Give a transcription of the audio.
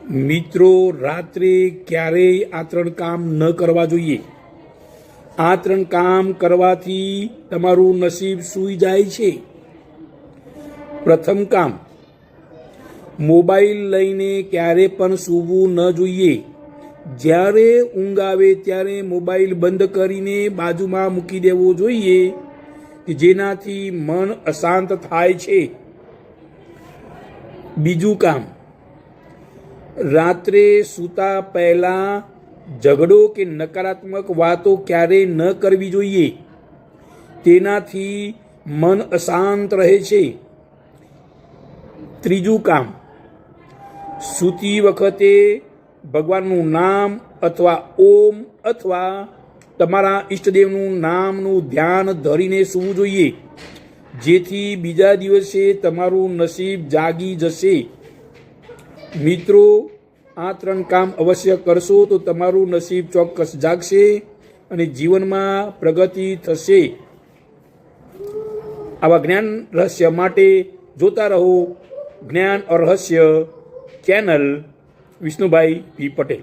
મિત્રો, રાત્રે ક્યારેય આ 3 કામ ન કરવા જોઈએ. આ 3 કામ કરવાથી તમારું નસીબ સૂઈ જાય છે. પ્રથમ કામ, મોબાઈલ લઈને ક્યારે પણ સૂવું ન જોઈએ. જ્યારે ઊંઘ આવે ત્યારે મોબાઈલ બંધ કરીને બાજુમાં મૂકી દેવો જોઈએ, કે જેનાથી મન અશાંત થાય છે. બીજું કામ, રાત્રે સૂતા પહેલાં ઝઘડો કે નકારાત્મક વાતો ક્યારેય ન કરવી જોઈએ. તેનાથી મન અશાંત રહે છે. ત્રીજું કામ, સૂતી વખતે ભગવાનનું નામ અથવા ઓમ અથવા તમારા ઈષ્ટદેવનું નામનું ધ્યાન ધરીને સૂવું જોઈએ, જેથી બીજા દિવસે તમારું નસીબ જાગી જશે. મિત્રો, આ 3 કામ અવશ્ય કરશો તો તમારું નસીબ ચોક્કસ જાગશે અને જીવનમાં પ્રગતિ થશે. આવા જ્ઞાન રહસ્ય માટે જોતા રહો જ્ઞાન ઓર રહસ્ય ચેનલ. વિષ્ણુભાઈ પી પટેલ.